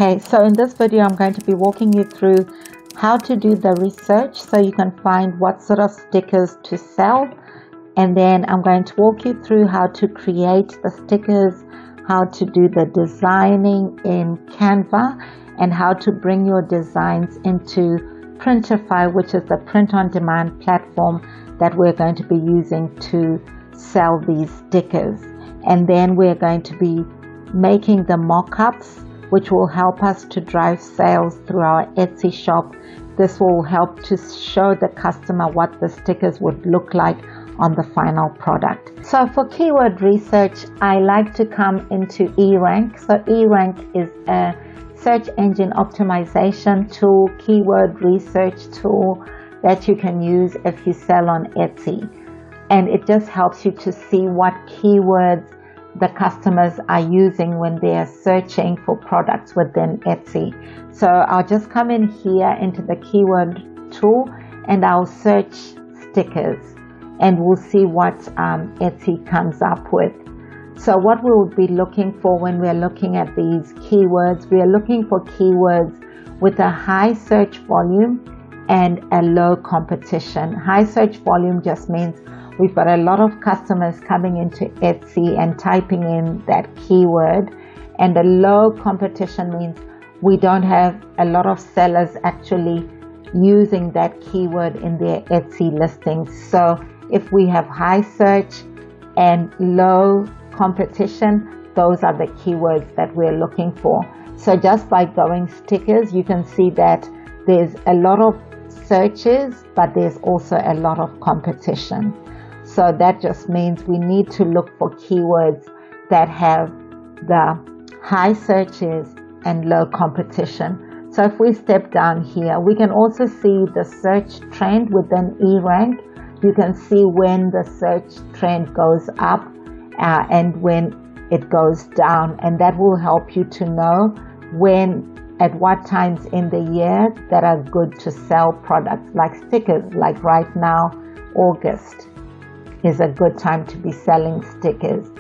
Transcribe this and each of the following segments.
Okay, so in this video I'm going to be walking you through how to do the research so you can find what sort of stickers to sell, and then I'm going to walk you through how to create the stickers, how to do the designing in Canva, and how to bring your designs into Printify, which is the print-on-demand platform that we're going to be using to sell these stickers. And then we're going to be making the mock-ups, which will help us to drive sales through our Etsy shop. This will help to show the customer what the stickers would look like on the final product. So for keyword research, I like to come into eRank. So eRank is a search engine optimization tool, keyword research tool that you can use if you sell on Etsy. And it just helps you to see what keywords the customers are using when they are searching for products within Etsy. So I'll just come in here into the keyword tool and I'll search stickers, and we'll see what Etsy comes up with. So what we'll be looking for when we're looking at these keywords, we are looking for keywords with a high search volume and a low competition. High search volume just means we've got a lot of customers coming into Etsy and typing in that keyword, and the low competition means we don't have a lot of sellers actually using that keyword in their Etsy listings. So if we have high search and low competition, those are the keywords that we're looking for. So just by going stickers, you can see that there's a lot of searches, but there's also a lot of competition. So that just means we need to look for keywords that have the high searches and low competition. So if we step down here, we can also see the search trend within eRank. You can see when the search trend goes up and when it goes down, and that will help you to know at what times in the year that are good to sell products like stickers. Like right now, August is a good time to be selling stickers,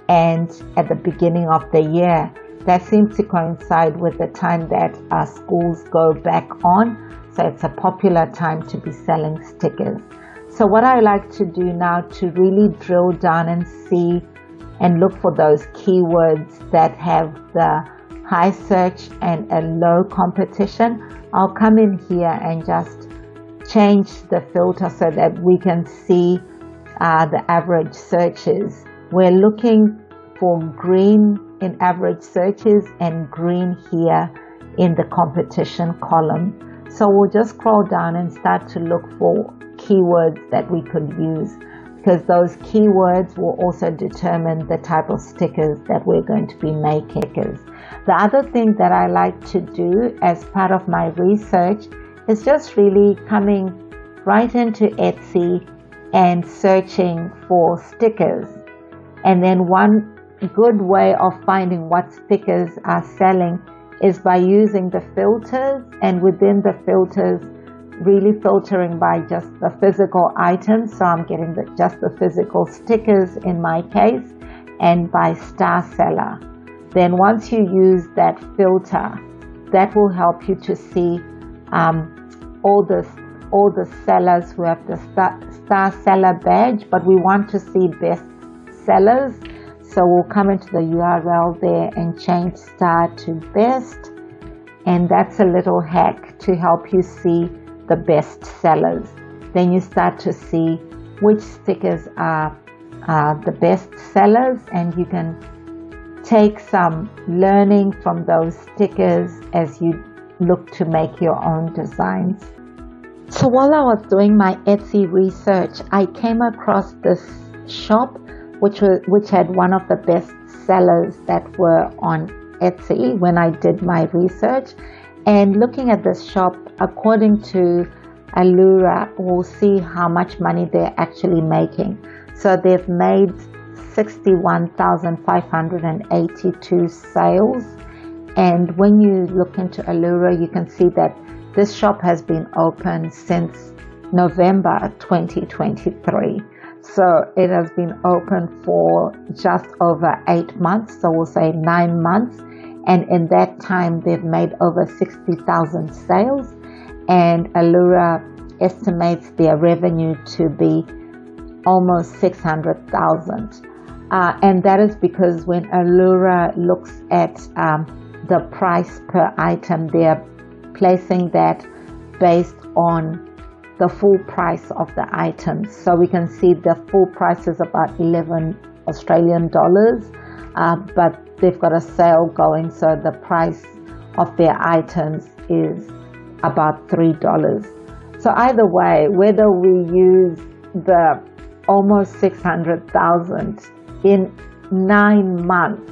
and at the beginning of the year that seems to coincide with the time that our schools go back on, so it's a popular time to be selling stickers. So what I like to do now to really drill down and see and look for those keywords that have the high search and a low competition, I'll come in here and just change the filter so that we can see the average searches. We're looking for green in average searches and green here in the competition column. So we'll just scroll down and start to look for keywords that we could use, because those keywords will also determine the type of stickers that we're going to be making. The other thing that I like to do as part of my research is just really coming right into Etsy and searching for stickers. And then one good way of finding what stickers are selling is by using the filters, and within the filters really filtering by just the physical items. So I'm getting just the physical stickers in my case, and by star seller. Then once you use that filter, that will help you to see all the sellers who have the star seller badge, but we want to see best sellers. So we'll come into the URL there and change star to best, and that's a little hack to help you see the best sellers. Then you start to see which stickers are the best sellers, and you can take some learning from those stickers as you look to make your own designs. So while I was doing my Etsy research, I came across this shop which had one of the best sellers that were on Etsy when I did my research. And looking at this shop, according to Alura, we'll see how much money they're actually making. So they've made 61,582 sales. And when you look into Alura, you can see that this shop has been open since November 2023. So it has been open for just over 8 months. So we'll say 9 months. and in that time they've made over 60,000 sales, and Alura estimates their revenue to be almost 600,000. And that is because when Alura looks at the price per item, they're placing that based on the full price of the items. So we can see the full price is about 11 Australian dollars, but they've got a sale going, so the price of their items is about $3. So either way, whether we use the almost 600,000 in 9 months,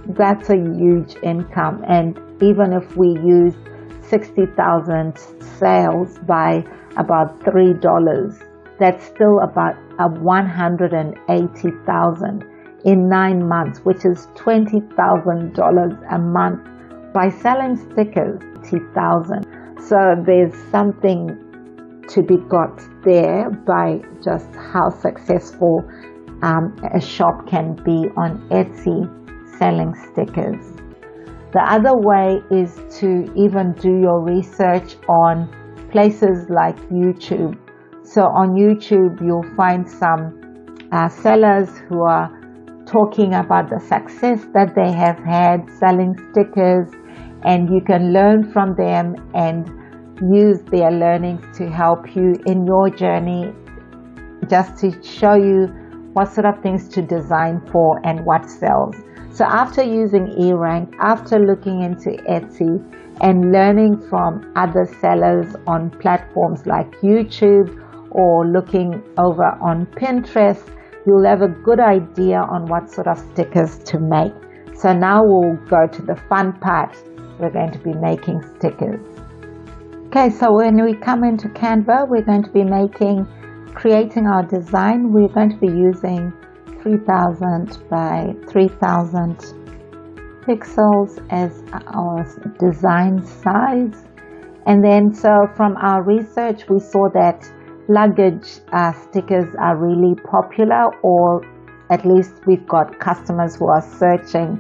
that's a huge income. And even if we use 60,000 sales by about $3, that's still about 180,000 in 9 months, which is $20,000 a month by selling stickers. 20,000. So there's something to be got there by just how successful a shop can be on Etsy selling stickers. The other way is to even do your research on places like YouTube. So on YouTube, you'll find some sellers who are talking about the success that they have had selling stickers, and you can learn from them and use their learnings to help you in your journey, just to show you what sort of things to design for and what sells. So after using eRank, after looking into Etsy and learning from other sellers on platforms like YouTube or looking over on Pinterest, you'll have a good idea on what sort of stickers to make. So now we'll go to the fun part. We're going to be making stickers. Okay, so when we come into Canva, we're going to be creating our design. We're going to be using 3000 by 3000 pixels as our design size. And then so from our research, we saw that luggage stickers are really popular, or at least we've got customers who are searching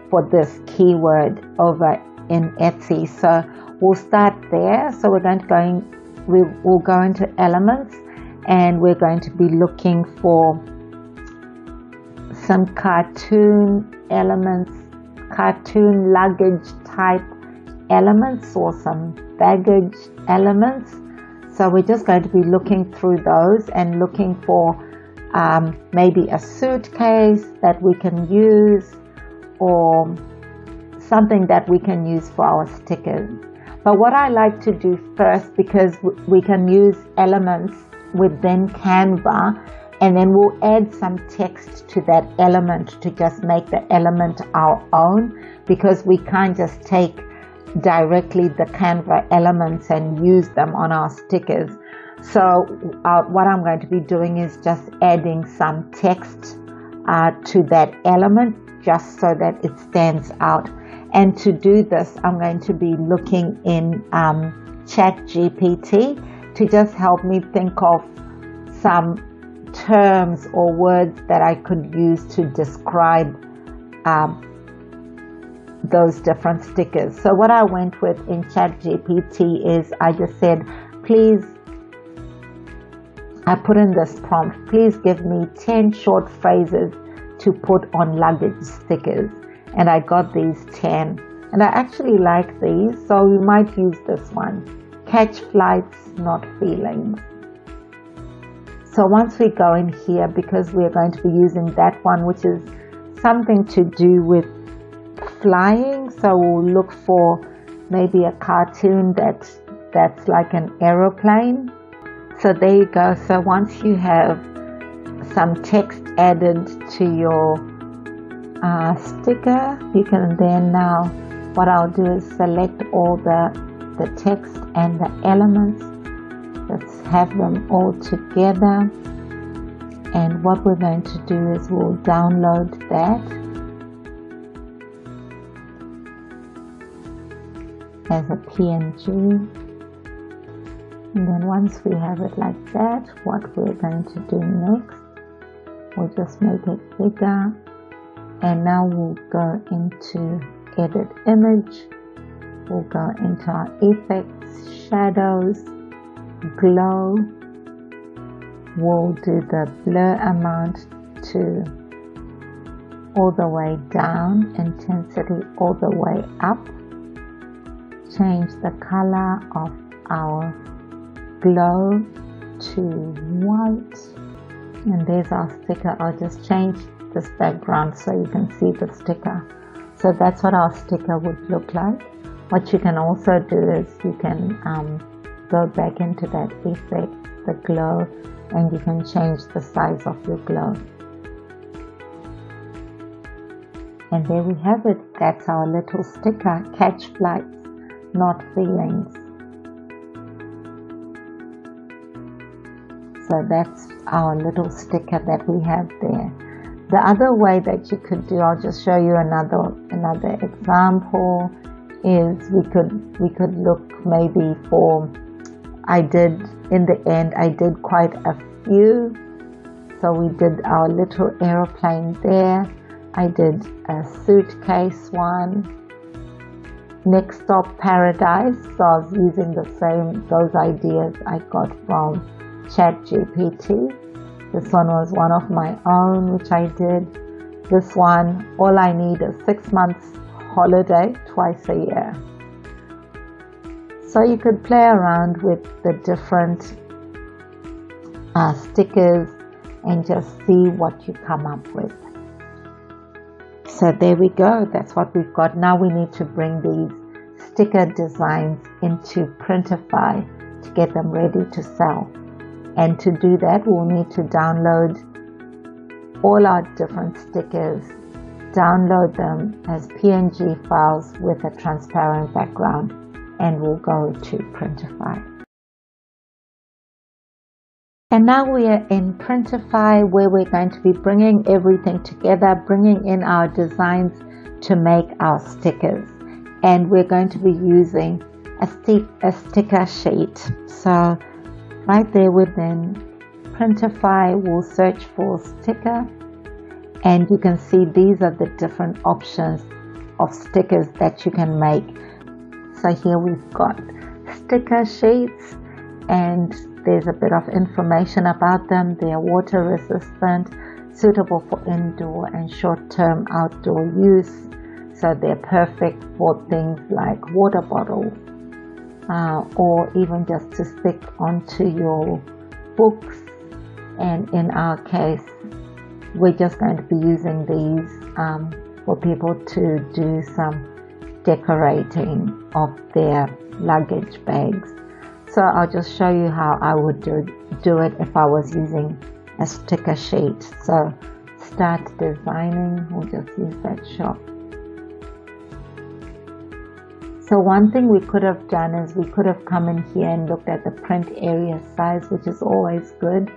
for this keyword over in Etsy. So we'll start there. So we'll go into elements, and we're going to be looking for some cartoon elements, cartoon luggage type elements, or some baggage elements. So we're just going to be looking through those and looking for maybe a suitcase that we can use, or something that we can use for our stickers. But what I like to do first, because we can use elements within Canva, and then we'll add some text to that element to just make the element our own, because we can't just take directly the Canva elements and use them on our stickers. So what I'm going to be doing is just adding some text to that element, just so that it stands out. And to do this, I'm going to be looking in ChatGPT to just help me think of some terms or words that I could use to describe those different stickers. So what I went with in ChatGPT is I just said, I put in this prompt, please give me 10 short phrases to put on luggage stickers. And I got these 10. And I actually like these, so we might use this one. Catch flights, not feelings. So once we go in here, because we're going to be using that one, which is something to do with flying, so we'll look for maybe a cartoon that's like an aeroplane. So there you go. So once you have some text added to your sticker, you can then now, what I'll do is select all the text and the elements. Let's have them all together. And what we're going to do is we'll download that as a PNG. And then once we have it like that, what we're going to do next, we'll just make it bigger. And now we'll go into edit image. We'll go into our effects, shadows, glow. We'll do the blur amount to all the way down, intensity all the way up. Change the color of our glow to white. And there's our sticker. I'll just change this background so you can see the sticker. So that's what our sticker would look like. What you can also do is you can go back into that effect, the glow, and you can change the size of your glow. And there we have it. That's our little sticker. Catch flights, not feelings. So that's our little sticker that we have there. The other way that you could do, I'll just show you another example, is we could look maybe for, in the end I did quite a few. So we did our little aeroplane there. I did a suitcase one. Next stop paradise. So I was using those ideas I got from ChatGPT. This one was one of my own, which I did. This one, all I need is 6 months holiday twice a year. So you could play around with the different stickers and just see what you come up with. So there we go. That's what we've got. Now we need to bring these sticker designs into Printify to get them ready to sell. And to do that, we'll need to download all our different stickers, download them as PNG files with a transparent background, and we'll go to Printify. And now we are in Printify, where we're going to be bringing everything together, bringing in our designs to make our stickers. And we're going to be using a sticker sheet. So right there within Printify, we'll search for sticker, and you can see these are the different options of stickers that you can make. So here we've got sticker sheets, and there's a bit of information about them. They are water resistant, suitable for indoor and short-term outdoor use. So they're perfect for things like water bottles, or even just to stick onto your books. And in our case, we're just going to be using these for people to do some decorating of their luggage bags. So I'll just show you how I would do it if I was using a sticker sheet. So start designing, we'll just use that shop. So one thing we could have done is we could have come in here and looked at the print area size, which is always good,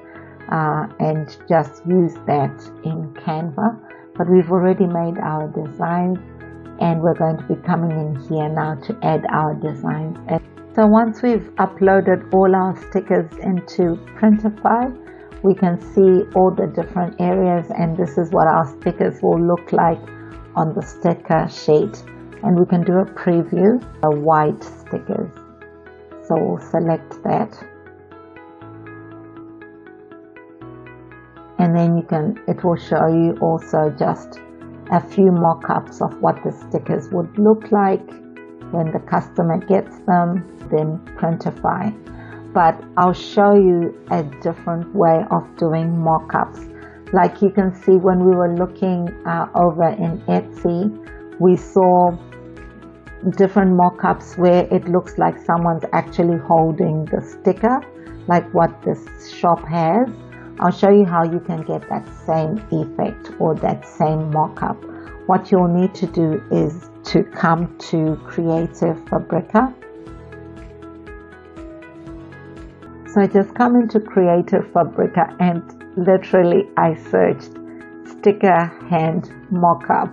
and just use that in Canva. But we've already made our designs, and we're going to be coming in here now to add our designs. So once we've uploaded all our stickers into Printify, we can see all the different areas, and this is what our stickers will look like on the sticker sheet. And we can do a preview, white stickers. So we'll select that. And then it will show you also just a few mock-ups of what the stickers would look like when the customer gets them, then Printify. But I'll show you a different way of doing mock-ups. Like you can see when we were looking over in Etsy, we saw different mock-ups where it looks like someone's actually holding the sticker, like what this shop has. I'll show you how you can get that same effect or that same mock-up. What you'll need to do is to come to Creative Fabrica. So I just come into Creative Fabrica, and literally I searched sticker hand mock-up.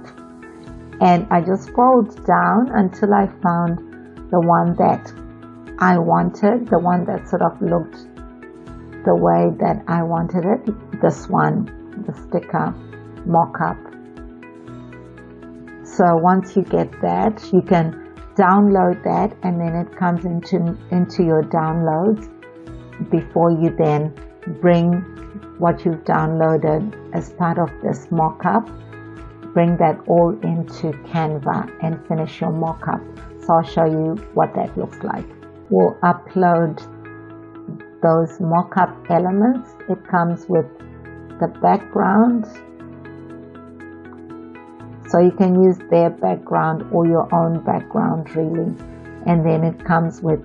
And I just scrolled down until I found the one that I wanted, the one that sort of looked the way that I wanted it. This one, the sticker mock-up. So once you get that, you can download that, and then it comes into your downloads before you then bring what you've downloaded as part of this mockup, bring that all into Canva and finish your mockup. So I'll show you what that looks like. We'll upload those mockup elements. It comes with the background, so you can use their background or your own background really, and then it comes with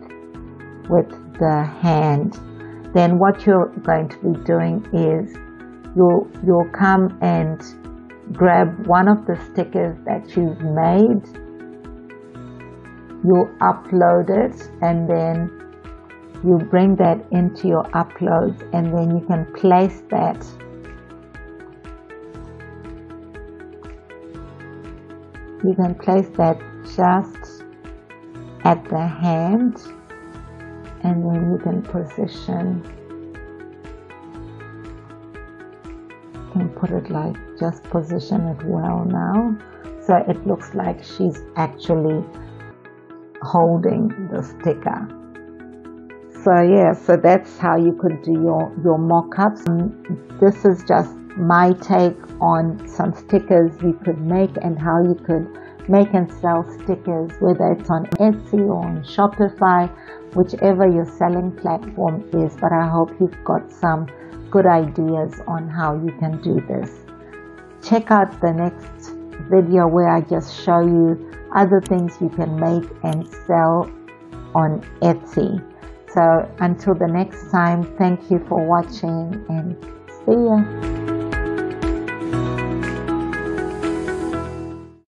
the hand. Then what you're going to be doing is you'll come and grab one of the stickers that you've made, you'll upload it, and then you bring that into your uploads, and then you can place that just at the hand, and then you can put it like, just position it well now, so it looks like she's actually holding the sticker. So yeah, so that's how you could do your mock-ups. This is just my take on some stickers you could make and how you could make and sell stickers, whether it's on Etsy or on Shopify, whichever your selling platform is. But I hope you've got some good ideas on how you can do this. Check out the next video where I just show you other things you can make and sell on Etsy. So until the next time, thank you for watching and see ya.